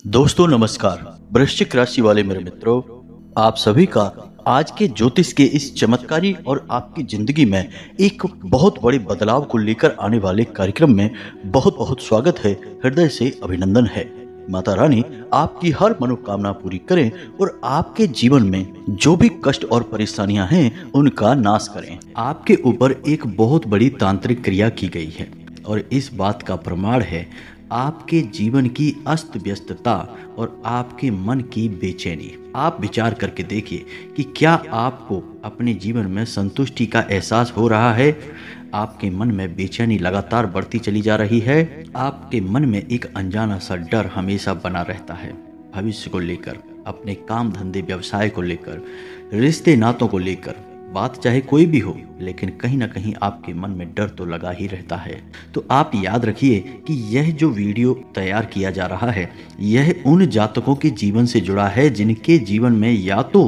दोस्तों नमस्कार। वृश्चिक राशि वाले मेरे मित्रों, आप सभी का आज के ज्योतिष के इस चमत्कारी और आपकी जिंदगी में एक बहुत बड़े बदलाव को लेकर आने वाले कार्यक्रम में बहुत बहुत स्वागत है। हृदय से अभिनंदन है। माता रानी आपकी हर मनोकामना पूरी करें और आपके जीवन में जो भी कष्ट और परेशानियां हैं उनका नाश करें। आपके ऊपर एक बहुत बड़ी तांत्रिक क्रिया की गई है और इस बात का प्रमाण है आपके जीवन की अस्त व्यस्तता और आपके मन की बेचैनी। आप विचार करके देखिए कि क्या आपको अपने जीवन में संतुष्टि का एहसास हो रहा है। आपके मन में बेचैनी लगातार बढ़ती चली जा रही है। आपके मन में एक अनजाना सा डर हमेशा बना रहता है, भविष्य को लेकर, अपने काम धंधे व्यवसाय को लेकर, रिश्ते नातों को लेकर। बात चाहे कोई भी हो, लेकिन कहीं ना कहीं आपके मन में डर तो लगा ही रहता है। तो आप याद रखिए कि यह जो वीडियो तैयार किया जा रहा है, यह उन जातकों के जीवन से जुड़ा है जिनके जीवन में या तो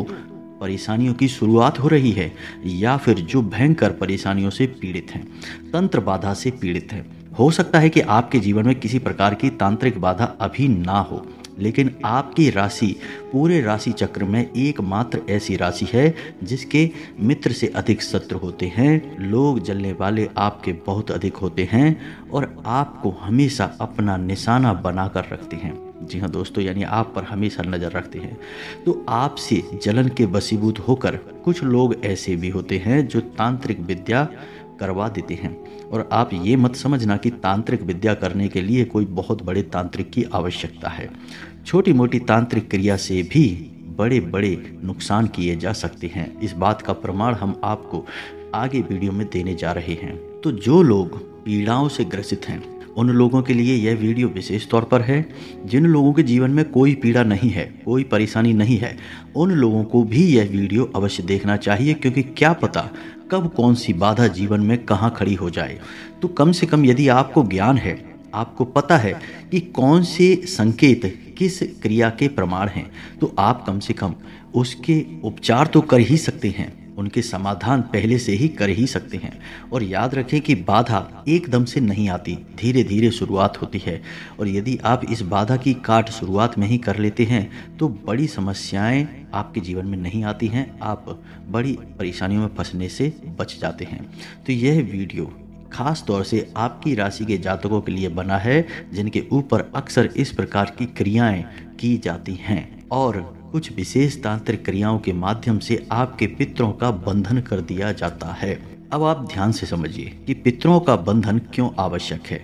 परेशानियों की शुरुआत हो रही है या फिर जो भयंकर परेशानियों से पीड़ित हैं, तंत्र बाधा से पीड़ित हैं। हो सकता है कि आपके जीवन में किसी प्रकार की तांत्रिक बाधा अभी ना हो, लेकिन आपकी राशि पूरे राशि चक्र में एकमात्र ऐसी राशि है जिसके मित्र से अधिक शत्रु होते हैं। लोग जलने वाले आपके बहुत अधिक होते हैं और आपको हमेशा अपना निशाना बनाकर रखते हैं। जी हाँ दोस्तों, यानी आप पर हमेशा नज़र रखते हैं। तो आपसे जलन के वशीभूत होकर कुछ लोग ऐसे भी होते हैं जो तांत्रिक विद्या करवा देते हैं। और आप ये मत समझना कि तांत्रिक विद्या करने के लिए कोई बहुत बड़े तांत्रिक की आवश्यकता है। छोटी मोटी तांत्रिक क्रिया से भी बड़े बड़े नुकसान किए जा सकते हैं। इस बात का प्रमाण हम आपको आगे वीडियो में देने जा रहे हैं। तो जो लोग पीड़ाओं से ग्रसित हैं उन लोगों के लिए यह वीडियो विशेष तौर पर है। जिन लोगों के जीवन में कोई पीड़ा नहीं है, कोई परेशानी नहीं है, उन लोगों को भी यह वीडियो अवश्य देखना चाहिए, क्योंकि क्या पता कब कौन सी बाधा जीवन में कहाँ खड़ी हो जाए। तो कम से कम यदि आपको ज्ञान है, आपको पता है कि कौन से संकेत किस क्रिया के प्रमाण हैं, तो आप कम से कम उसके उपचार तो कर ही सकते हैं, उनके समाधान पहले से ही कर ही सकते हैं। और याद रखें कि बाधा एकदम से नहीं आती, धीरे धीरे शुरुआत होती है। और यदि आप इस बाधा की काट शुरुआत में ही कर लेते हैं तो बड़ी समस्याएं आपके जीवन में नहीं आती हैं, आप बड़ी परेशानियों में फंसने से बच जाते हैं। तो यह वीडियो खास तौर से आपकी राशि के जातकों के लिए बना है जिनके ऊपर अक्सर इस प्रकार की क्रियाएं की जाती हैं और कुछ विशेष तांत्रिक क्रियाओं के माध्यम से आपके पितरों का बंधन कर दिया जाता है। अब आप ध्यान से समझिए कि पितरों का बंधन क्यों आवश्यक है।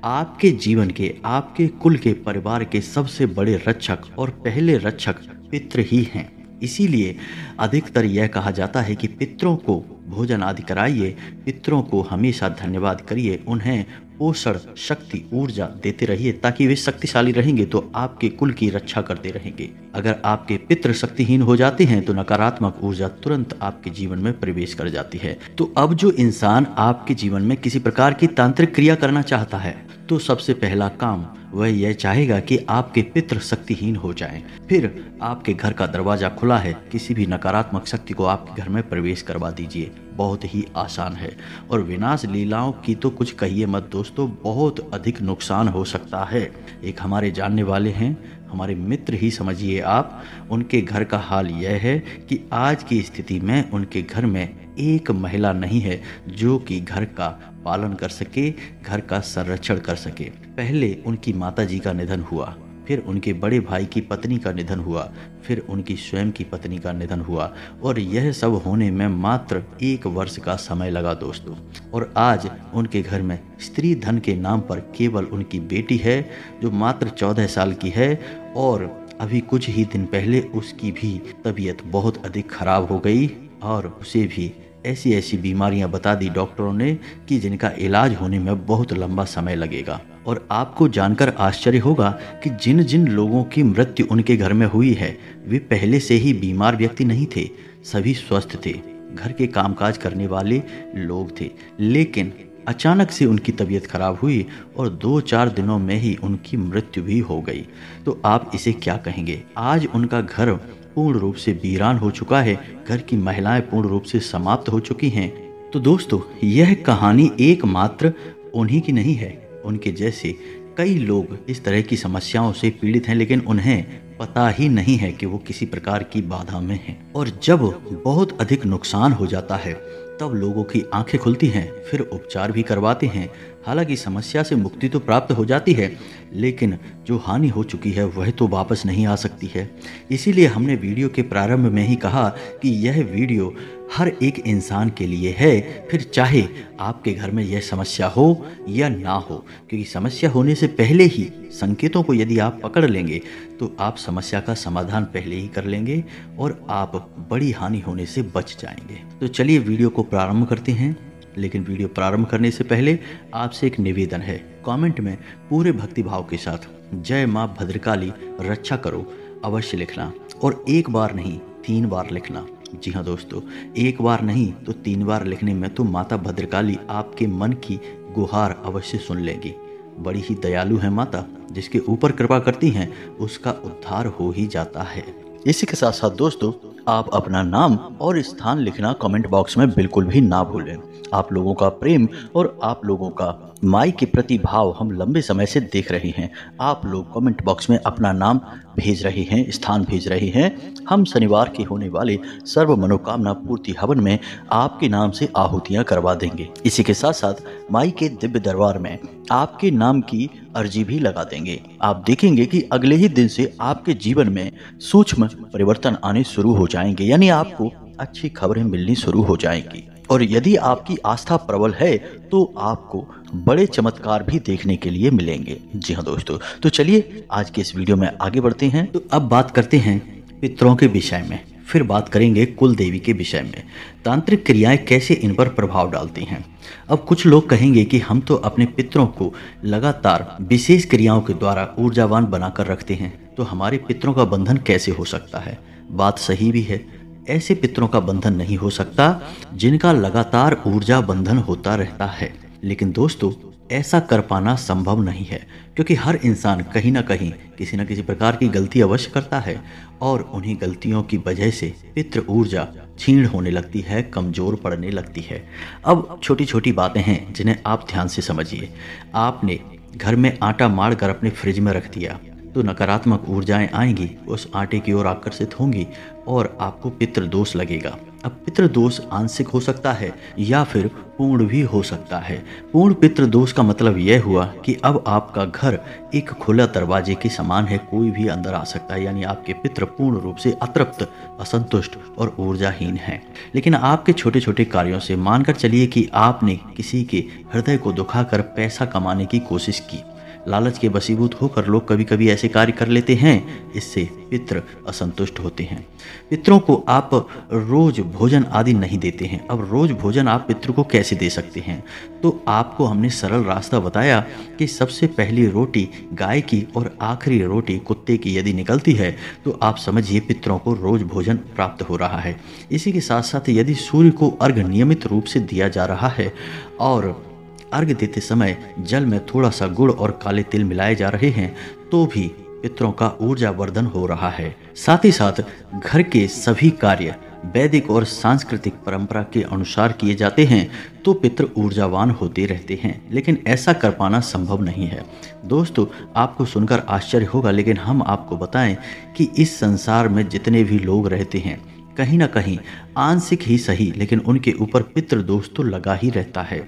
आपके जीवन के, आपके कुल के, परिवार के सबसे बड़े रक्षक और पहले रक्षक पितृ ही हैं। इसीलिए अधिकतर यह कहा जाता है कि पितरों को भोजन आदि कराइए, पितरों को हमेशा धन्यवाद करिए, उन्हें पोषण, शक्ति, ऊर्जा देते रहिए, ताकि वे शक्तिशाली रहेंगे तो आपके कुल की रक्षा करते रहेंगे। अगर आपके पितृ शक्तिहीन हो जाते हैं तो नकारात्मक ऊर्जा तुरंत आपके जीवन में प्रवेश कर जाती है। तो अब जो इंसान आपके जीवन में किसी प्रकार की तांत्रिक क्रिया करना चाहता है तो सबसे पहला काम वह यह चाहेगा कि आपके पितृ शक्तिहीन हो जाएं। फिर आपके घर का दरवाजा खुला है, किसी भी नकारात्मक शक्ति को आपके घर में प्रवेश करवा दीजिए। बहुत ही आसान है। और विनाश लीलाओं की तो कुछ कहिए मत दोस्तों, बहुत अधिक नुकसान हो सकता है। एक हमारे जानने वाले हैं, हमारे मित्र ही समझिए आप, उनके घर का हाल यह है कि आज की स्थिति में उनके घर में एक महिला नहीं है जो कि घर का पालन कर सके, घर का संरक्षण कर सके। पहले उनकी माताजी का निधन हुआ, फिर उनके बड़े भाई की पत्नी का निधन हुआ, फिर उनकी स्वयं की पत्नी का निधन हुआ, और यह सब होने में मात्र 1 वर्ष का समय लगा दोस्तों। और आज उनके घर में स्त्री धन के नाम पर केवल उनकी बेटी है जो मात्र 14 साल की है। और अभी कुछ ही दिन पहले उसकी भी तबीयत बहुत अधिक खराब हो गई और उसे भी ऐसी ऐसी बीमारियां बता दी डॉक्टरों ने कि जिनका इलाज होने में बहुत लंबा समय लगेगा। और आपको जानकर आश्चर्य होगा कि जिन जिन लोगों की मृत्यु उनके घर में हुई है वे पहले से ही बीमार व्यक्ति नहीं थे, सभी स्वस्थ थे, घर के कामकाज करने वाले लोग थे। लेकिन अचानक से उनकी तबीयत खराब हुई और 2-4 दिनों में ही उनकी मृत्यु भी हो गई। तो आप इसे क्या कहेंगे। आज उनका घर पूर्ण रूप से वीरान हो चुका है, घर की महिलाएं पूर्ण रूप से समाप्त हो चुकी हैं। तो दोस्तों, यह कहानी एकमात्र उन्हीं की नहीं है, उनके जैसे कई लोग इस तरह की समस्याओं से पीड़ित हैं, लेकिन उन्हें पता ही नहीं है कि वो किसी प्रकार की बाधा में हैं। और जब बहुत अधिक नुकसान हो जाता है तब लोगों की आंखें खुलती हैं, फिर उपचार भी करवाते हैं। हालांकि समस्या से मुक्ति तो प्राप्त हो जाती है, लेकिन जो हानि हो चुकी है वह तो वापस नहीं आ सकती है। इसीलिए हमने वीडियो के प्रारंभ में ही कहा कि यह वीडियो हर एक इंसान के लिए है, फिर चाहे आपके घर में यह समस्या हो या ना हो, क्योंकि समस्या होने से पहले ही संकेतों को यदि आप पकड़ लेंगे तो आप समस्या का समाधान पहले ही कर लेंगे और आप बड़ी हानि होने से बच जाएंगे। तो चलिए वीडियो को प्रारंभ करते हैं, लेकिन वीडियो प्रारंभ करने से पहले आपसे एक निवेदन है। कमेंट में पूरे भक्तिभाव के साथ जय माँ भद्रकाली रक्षा करो अवश्य लिखना, और एक बार नहीं 3 बार लिखना। जी हाँ दोस्तों, एक बार नहीं तो 3 बार लिखने में तो माता भद्रकाली आपके मन की गुहार अवश्य सुन लेगी। बड़ी ही दयालु है माता, जिसके ऊपर कृपा करती हैं उसका उद्धार हो ही जाता है। इसी के साथ साथ दोस्तों, आप अपना नाम और स्थान लिखना कमेंट बॉक्स में बिल्कुल भी ना भूलें। आप लोगों का प्रेम और आप लोगों का माई के प्रति भाव हम लंबे समय से देख रहे हैं। आप लोग कमेंट बॉक्स में अपना नाम भेज रहे हैं, स्थान भेज रहे हैं। हम शनिवार के होने वाले सर्व मनोकामना पूर्ति हवन में आपके नाम से आहुतियां करवा देंगे। इसी के साथ साथ माई के दिव्य दरबार में आपके नाम की अर्जी भी लगा देंगे। आप देखेंगे कि अगले ही दिन से आपके जीवन में सूक्ष्म परिवर्तन आने शुरू हो जाएंगे, यानी आपको अच्छी खबरें मिलनी शुरू हो जाएंगी। और यदि आपकी आस्था प्रबल है तो आपको बड़े चमत्कार भी देखने के लिए मिलेंगे। जी हाँ दोस्तों, तो चलिए आज के इस वीडियो में आगे बढ़ते हैं। तो अब बात करते हैं पितरों के विषय में, फिर बात करेंगे कुल देवी के विषय में। तांत्रिक क्रियाएं कैसे इन पर प्रभाव डालती हैं। अब कुछ लोग कहेंगे कि हम तो अपने पितरों को लगातार विशेष क्रियाओं के द्वारा ऊर्जावान बनाकर रखते हैं, तो हमारे पितरों का बंधन कैसे हो सकता है। बात सही भी है, ऐसे पितरों का बंधन नहीं हो सकता जिनका लगातार ऊर्जा बंधन होता रहता है। लेकिन दोस्तों, ऐसा कर पाना संभव नहीं है, क्योंकि हर इंसान कहीं ना कहीं किसी न किसी प्रकार की गलती अवश्य करता है, और उन्हीं गलतियों की वजह से पितृ ऊर्जा क्षीण होने लगती है, कमजोर पड़ने लगती है। अब छोटी छोटी बातें हैं जिन्हें आप ध्यान से समझिए। आपने घर में आटा माड़ कर अपने फ्रिज में रख दिया तो नकारात्मक ऊर्जाएं आएंगी, उस आटे की ओर आकर्षित होंगी और आपको पितृदोष लगेगा। अब पितृदोष आंशिक हो सकता है या फिर पूर्ण भी हो सकता है। पूर्ण पितृदोष का मतलब यह हुआ कि अब आपका घर एक खुला दरवाजे के समान है, कोई भी अंदर आ सकता है, यानी आपके पितृ पूर्ण रूप से अतृप्त, असंतुष्ट और ऊर्जाहीन हैं। लेकिन आपके छोटे छोटे कार्यों से मानकर चलिए कि आपने किसी के हृदय को दुखाकर पैसा कमाने की कोशिश की। लालच के वशीभूत होकर लोग कभी कभी ऐसे कार्य कर लेते हैं, इससे पितृ असंतुष्ट होते हैं। पितरों को आप रोज भोजन आदि नहीं देते हैं। अब रोज भोजन आप पितृ को कैसे दे सकते हैं, तो आपको हमने सरल रास्ता बताया कि सबसे पहली रोटी गाय की और आखिरी रोटी कुत्ते की यदि निकलती है तो आप समझिए पितरों को रोज भोजन प्राप्त हो रहा है। इसी के साथ साथ यदि सूर्य को अर्घ नियमित रूप से दिया जा रहा है और अर्घ देते समय जल में थोड़ा सा गुड़ और काले तिल मिलाए जा रहे हैं, तो भी पितरों का ऊर्जा वर्धन हो रहा है। साथ ही साथ घर के सभी कार्य वैदिक और सांस्कृतिक परंपरा के अनुसार किए जाते हैं तो पितृ ऊर्जावान होते रहते हैं। लेकिन ऐसा कर पाना संभव नहीं है। दोस्तों, आपको सुनकर आश्चर्य होगा, लेकिन हम आपको बताएं कि इस संसार में जितने भी लोग रहते हैं कहीं ना कहीं आंशिक ही सही, लेकिन उनके ऊपर पितृदोष तो लगा ही रहता है।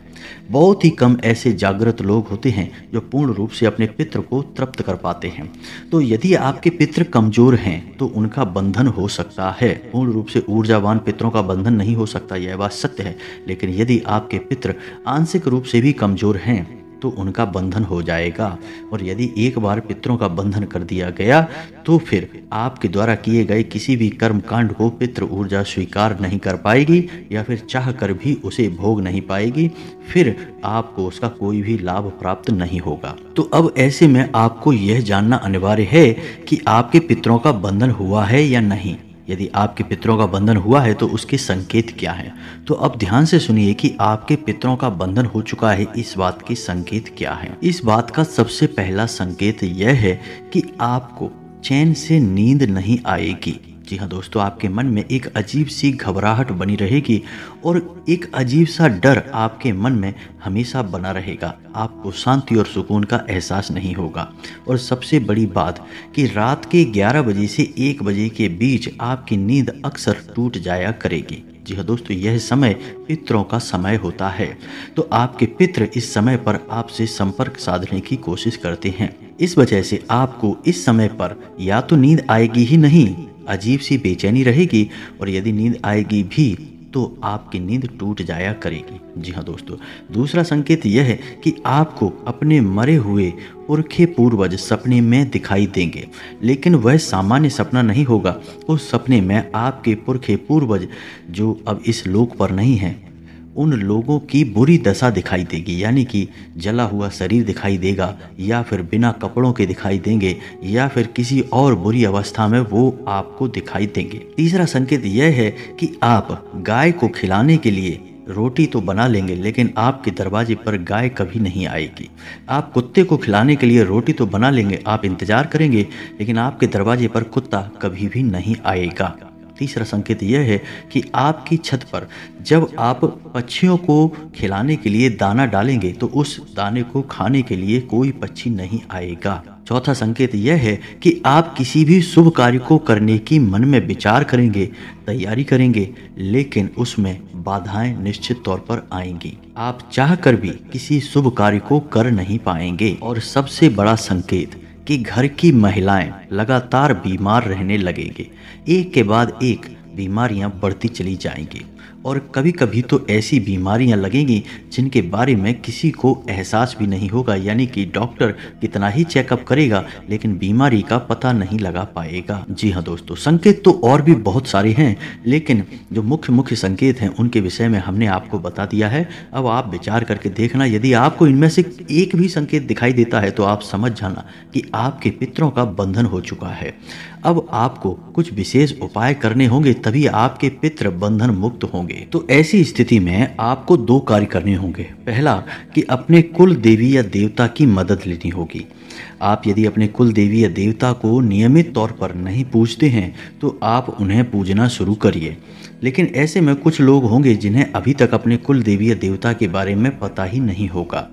बहुत ही कम ऐसे जागृत लोग होते हैं जो पूर्ण रूप से अपने पितृ को तृप्त कर पाते हैं। तो यदि आपके पितृ कमजोर हैं तो उनका बंधन हो सकता है। पूर्ण रूप से ऊर्जावान पितरों का बंधन नहीं हो सकता, यह बात सत्य है। लेकिन यदि आपके पितृ आंशिक रूप से भी कमजोर हैं तो उनका बंधन हो जाएगा। और यदि एक बार पितरों का बंधन कर दिया गया तो फिर आपके द्वारा किए गए किसी भी कर्म कांड को पितृ ऊर्जा स्वीकार नहीं कर पाएगी, या फिर चाह कर भी उसे भोग नहीं पाएगी, फिर आपको उसका कोई भी लाभ प्राप्त नहीं होगा। तो अब ऐसे में आपको यह जानना अनिवार्य है कि आपके पितरों का बंधन हुआ है या नहीं। यदि आपके पितरों का बंधन हुआ है तो उसके संकेत क्या हैं। तो अब ध्यान से सुनिए कि आपके पितरों का बंधन हो चुका है, इस बात के संकेत क्या हैं। इस बात का सबसे पहला संकेत यह है कि आपको चैन से नींद नहीं आएगी। जी हाँ दोस्तों, आपके मन में एक अजीब सी घबराहट बनी रहेगी और एक अजीब सा डर आपके मन में हमेशा बना रहेगा। आपको शांति और सुकून का एहसास नहीं होगा और सबसे बड़ी बात कि रात के 11 बजे से 1 बजे के बीच आपकी नींद अक्सर टूट जाया करेगी। जी हाँ दोस्तों, यह समय पितरों का समय होता है, तो आपके पितृ इस समय पर आपसे संपर्क साधने की कोशिश करते हैं। इस वजह से आपको इस समय पर या तो नींद आएगी ही नहीं, अजीब सी बेचैनी रहेगी, और यदि नींद आएगी भी तो आपकी नींद टूट जाया करेगी। जी हाँ दोस्तों, दूसरा संकेत यह है कि आपको अपने मरे हुए पुरखे पूर्वज सपने में दिखाई देंगे, लेकिन वह सामान्य सपना नहीं होगा। उस सपने में आपके पुरखे पूर्वज जो अब इस लोक पर नहीं हैं, उन लोगों की बुरी दशा दिखाई देगी, यानी कि जला हुआ शरीर दिखाई देगा, या फिर बिना कपड़ों के दिखाई देंगे, या फिर किसी और बुरी अवस्था में वो आपको दिखाई देंगे। तीसरा संकेत यह है कि आप गाय को खिलाने के लिए रोटी तो बना लेंगे, लेकिन आपके दरवाजे पर गाय कभी नहीं आएगी। आप कुत्ते को खिलाने के लिए रोटी तो बना लेंगे, आप इंतजार करेंगे, लेकिन आपके दरवाजे पर कुत्ता कभी भी नहीं आएगा। तीसरा संकेत यह है कि आपकी छत पर जब आप पक्षियों को खिलाने के लिए दाना डालेंगे तो उस दाने को खाने के लिए कोई पक्षी नहीं आएगा। चौथा संकेत यह है कि आप किसी भी शुभ कार्य को करने की मन में विचार करेंगे, तैयारी करेंगे, लेकिन उसमें बाधाएं निश्चित तौर पर आएंगी। आप चाहकर भी किसी शुभ कार्य को कर नहीं पाएंगे। और सबसे बड़ा संकेत कि घर की महिलाएं लगातार बीमार रहने लगेंगे, एक के बाद एक बीमारियां बढ़ती चली जाएंगी, और कभी कभी तो ऐसी बीमारियां लगेंगी जिनके बारे में किसी को एहसास भी नहीं होगा, यानी कि डॉक्टर कितना ही चेकअप करेगा लेकिन बीमारी का पता नहीं लगा पाएगा। जी हाँ दोस्तों, संकेत तो और भी बहुत सारे हैं, लेकिन जो मुख्य संकेत हैं उनके विषय में हमने आपको बता दिया है। अब आप विचार करके देखना, यदि आपको इनमें से एक भी संकेत दिखाई देता है तो आप समझ जाना कि आपके पितरों का बंधन हो चुका है। अब आपको कुछ विशेष उपाय करने होंगे, तभी आपके पितृ बंधन मुक्त होंगे। तो ऐसी स्थिति में आपको 2 कार्य करने होंगे। पहला कि अपने कुल देवी या देवता की मदद लेनी होगी। आप यदि अपने कुल देवी या देवता को नियमित तौर पर नहीं पूजते हैं तो आप उन्हें पूजना शुरू करिए। लेकिन ऐसे में कुछ लोग होंगे जिन्हें अभी तक अपने कुल देवी या देवता के बारे में पता ही नहीं होगा,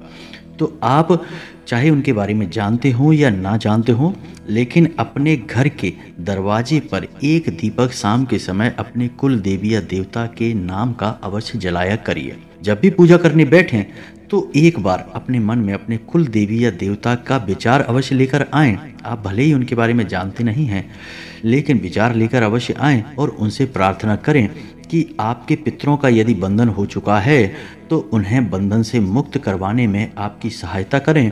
तो आप चाहे उनके बारे में जानते हो या ना जानते हो, लेकिन अपने घर के दरवाजे पर एक दीपक शाम के समय अपने कुल देवी या देवता के नाम का अवश्य जलाया करिए। जब भी पूजा करने बैठें तो एक बार अपने मन में अपने कुल देवी या देवता का विचार अवश्य लेकर आएं। आप भले ही उनके बारे में जानते नहीं हैं, लेकिन विचार लेकर अवश्य आएं और उनसे प्रार्थना करें कि आपके पितरों का यदि बंधन हो चुका है तो उन्हें बंधन से मुक्त करवाने में आपकी सहायता करें,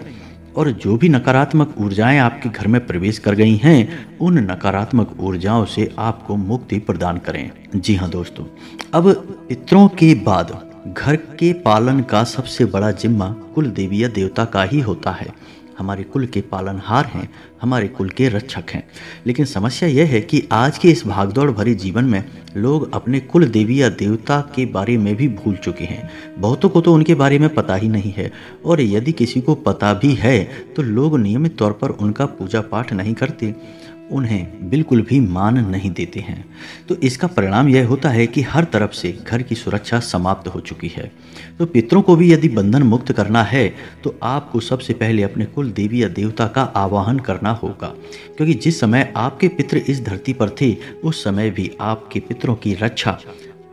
और जो भी नकारात्मक ऊर्जाएं आपके घर में प्रवेश कर गई हैं उन नकारात्मक ऊर्जाओं से आपको मुक्ति प्रदान करें। जी हाँ दोस्तों, अब पितरों के बाद घर के पालन का सबसे बड़ा जिम्मा कुल देवी या देवता का ही होता है। हमारे कुल के पालनहार हैं, हमारे कुल के रक्षक हैं। लेकिन समस्या यह है कि आज के इस भागदौड़ भरे जीवन में लोग अपने कुल देवी या देवता के बारे में भी भूल चुके हैं। बहुतों को तो उनके बारे में पता ही नहीं है, और यदि किसी को पता भी है तो लोग नियमित तौर पर उनका पूजा पाठ नहीं करते, उन्हें बिल्कुल भी मान नहीं देते हैं। तो इसका परिणाम यह होता है कि हर तरफ से घर की सुरक्षा समाप्त हो चुकी है। तो पितरों को भी यदि बंधन मुक्त करना है तो आपको सबसे पहले अपने कुल देवी या देवता का आवाहन करना होगा, क्योंकि जिस समय आपके पितृ इस धरती पर थे उस समय भी आपके पितरों की रक्षा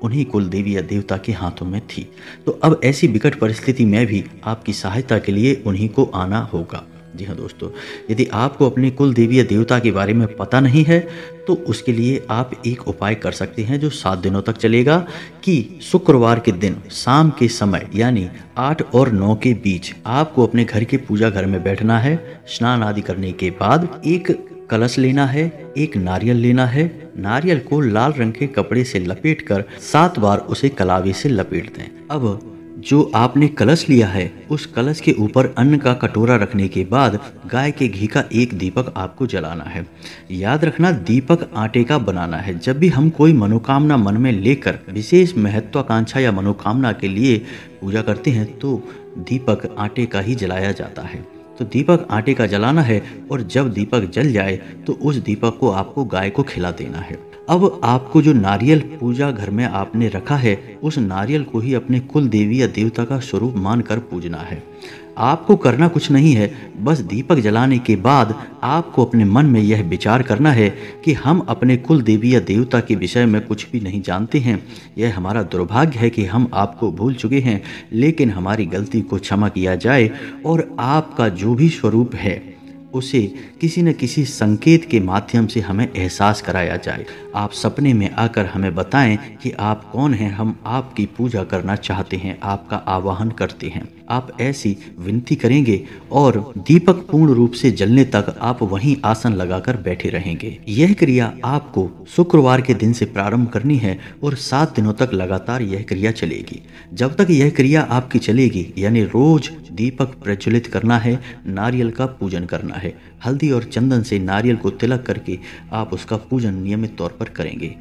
उन्हीं कुल देवी या देवता के हाथों में थी। तो अब ऐसी विकट परिस्थिति में भी आपकी सहायता के लिए उन्हीं को आना होगा। जी हाँ दोस्तों, यदि आपको अपने कुल देवी या देवता के बारे में पता नहीं है तो उसके लिए आप एक उपाय कर सकते हैं जो 7 दिनों तक चलेगा, कि शुक्रवार के दिन शाम के समय यानी 8 और 9 के बीच आपको अपने घर के पूजा घर में बैठना है। स्नान आदि करने के बाद एक कलश लेना है, एक नारियल लेना है। नारियल को लाल रंग के कपड़े से लपेटकर 7 बार उसे कलावे से लपेट दें। अब जो आपने कलश लिया है उस कलश के ऊपर अन्न का कटोरा रखने के बाद गाय के घी का एक दीपक आपको जलाना है। याद रखना, दीपक आटे का बनाना है। जब भी हम कोई मनोकामना मन में लेकर विशेष महत्वाकांक्षा या मनोकामना के लिए पूजा करते हैं तो दीपक आटे का ही जलाया जाता है। तो दीपक आटे का जलाना है और जब दीपक जल जाए तो उस दीपक को आपको गाय को खिला देना है। अब आपको जो नारियल पूजा घर में आपने रखा है उस नारियल को ही अपने कुल देवी या देवता का स्वरूप मानकर पूजना है। आपको करना कुछ नहीं है, बस दीपक जलाने के बाद आपको अपने मन में यह विचार करना है कि हम अपने कुल देवी या देवता के विषय में कुछ भी नहीं जानते हैं। यह हमारा दुर्भाग्य है कि हम आपको भूल चुके हैं, लेकिन हमारी गलती को क्षमा किया जाए और आपका जो भी स्वरूप है उसे किसी न किसी संकेत के माध्यम से हमें एहसास कराया जाए। आप सपने में आकर हमें बताएं कि आप कौन हैं, हम आपकी पूजा करना चाहते हैं, आपका आवाहन करते हैं। आप ऐसी विनती करेंगे और दीपक पूर्ण रूप से जलने तक आप वहीं आसन लगाकर बैठे रहेंगे। यह क्रिया आपको शुक्रवार के दिन से प्रारंभ करनी है और 7 दिनों तक लगातार यह क्रिया चलेगी। जब तक यह क्रिया आपकी चलेगी, यानी रोज दीपक प्रज्वलित करना है, नारियल का पूजन करना है। हल्दी और चंदन से नारियल को तिलक करके आप उसका पूजन नियमित तौर पर करेंगे।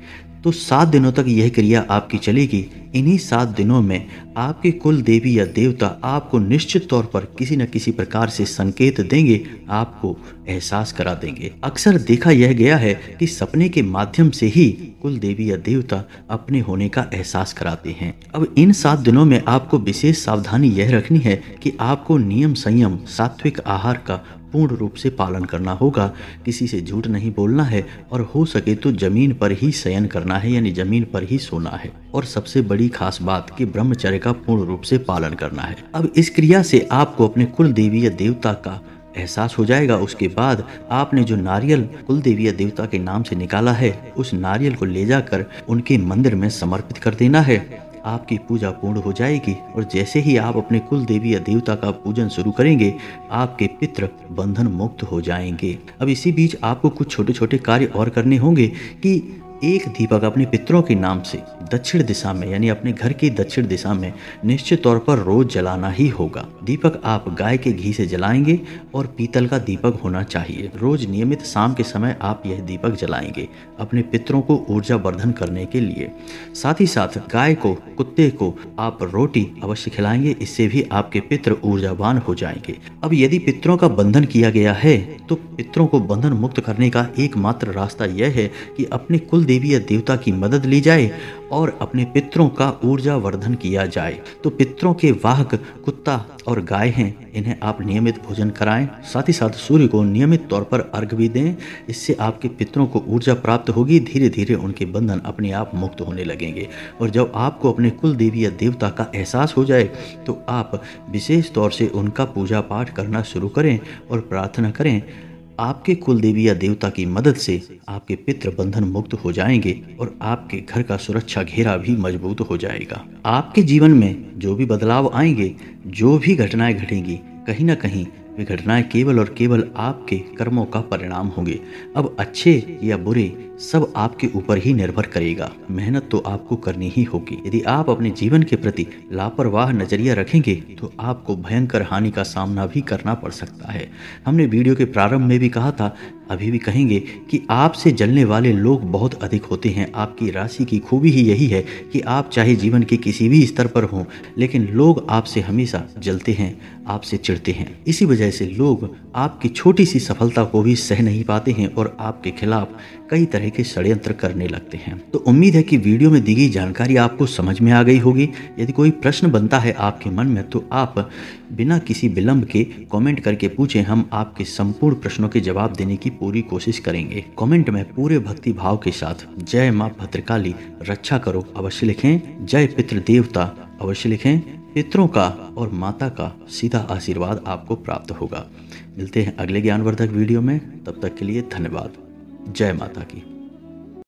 तो 7 दिनों तक यह क्रिया आपकी चलेगी। इन्हीं 7 दिनों में आपके कुल देवी या देवता आपको निश्चित तौर पर किसी न किसी प्रकार से संकेत देंगे, आपको एहसास करा देंगे। अक्सर देखा यह गया है कि सपने के माध्यम से ही कुल देवी या देवता अपने होने का एहसास कराते हैं। अब इन 7 दिनों में आपको विशेष सावधानी यह रखनी है कि आपको नियम संयम सात्विक आहार का पूर्ण रूप से पालन करना होगा। किसी से झूठ नहीं बोलना है और हो सके तो जमीन पर ही शयन करना है, यानी जमीन पर ही सोना है। और सबसे बड़ी खास बात कि ब्रह्मचर्य का पूर्ण रूप से पालन करना है। अब इस क्रिया से आपको अपने कुल देवी या देवता का एहसास हो जाएगा। उसके बाद आपने जो नारियल कुल देवी या देवता के नाम से निकाला है उस नारियल को ले जाकर उनके मंदिर में समर्पित कर देना है। आपकी पूजा पूर्ण हो जाएगी और जैसे ही आप अपने कुल देवी या देवता का पूजन शुरू करेंगे, आपके पितृ बंधन मुक्त हो जाएंगे। अब इसी बीच आपको कुछ छोटे छोटे कार्य और करने होंगे कि एक दीपक अपने पितरों के नाम से दक्षिण दिशा में, यानी अपने घर की दक्षिण दिशा में निश्चित तौर पर रोज जलाना ही होगा। दीपक आप गाय के घी से जलाएंगे और पीतल का दीपक होना चाहिए। रोज नियमित शाम के समय आप यह दीपक जलाएंगे अपने पितरों को ऊर्जा वर्धन करने के लिए। साथ ही साथ गाय को, कुत्ते को आप रोटी अवश्य खिलाएंगे, इससे भी आपके पितृ ऊर्जावान हो जाएंगे। अब यदि पितरों का बंधन किया गया है तो पितरों को बंधन मुक्त करने का एकमात्र रास्ता यह है कि अपने कुल देवी या देवता की मदद ली जाए और अपने पितरों का ऊर्जा वर्धन किया जाए। तो पितरों के वाहक कुत्ता और गाय हैं, इन्हें आप नियमित भोजन कराएं। साथ ही साथ सूर्य को नियमित तौर पर अर्घ भी दें। इससे आपके पितरों को ऊर्जा प्राप्त होगी। धीरे धीरे उनके बंधन अपने आप मुक्त होने लगेंगे। और जब आपको अपने कुल देवी या देवता का एहसास हो जाए तो आप विशेष तौर से उनका पूजा पाठ करना शुरू करें और प्रार्थना करें। आपके कुल देवी या देवता की मदद से आपके पितृ बंधन मुक्त हो जाएंगे और आपके घर का सुरक्षा घेरा भी मजबूत हो जाएगा। आपके जीवन में जो भी बदलाव आएंगे, जो भी घटनाएं घटेंगी, कहीं ना कहीं वे घटनाएं केवल और केवल आपके कर्मों का परिणाम होंगे। अब अच्छे या बुरे सब आपके ऊपर ही निर्भर करेगा। मेहनत तो आपको करनी ही होगी। यदि आप अपने जीवन के प्रति लापरवाह नजरिया रखेंगे तो आपको भयंकर हानि का सामना भी करना पड़ सकता है। हमने वीडियो के प्रारंभ में भी कहा था, अभी भी कहेंगे कि आपसे जलने वाले लोग बहुत अधिक होते हैं। आपकी राशि की खूबी ही यही है कि आप चाहे जीवन के किसी भी स्तर पर हों, लेकिन लोग आपसे हमेशा जलते हैं, आपसे चिढ़ते हैं। इसी वजह से लोग आपकी छोटी सी सफलता को भी सह नहीं पाते हैं और आपके खिलाफ कई तरह के षड्यंत्र करने लगते हैं। तो उम्मीद है कि वीडियो में दी गई जानकारी आपको समझ में आ गई होगी। यदि कोई प्रश्न बनता है आपके मन में तो आप बिना किसी विलंब के कमेंट करके पूछें। हम आपके संपूर्ण प्रश्नों के जवाब देने की पूरी कोशिश करेंगे। कमेंट में पूरे भक्ति भाव के साथ जय मां भद्रकाली रक्षा करो अवश्य लिखें। जय पितृ देवता अवश्य लिखें। पितरों का और माता का सीधा आशीर्वाद आपको प्राप्त होगा। मिलते हैं अगले ज्ञानवर्धक वीडियो में। तब तक के लिए धन्यवाद। जय माता की।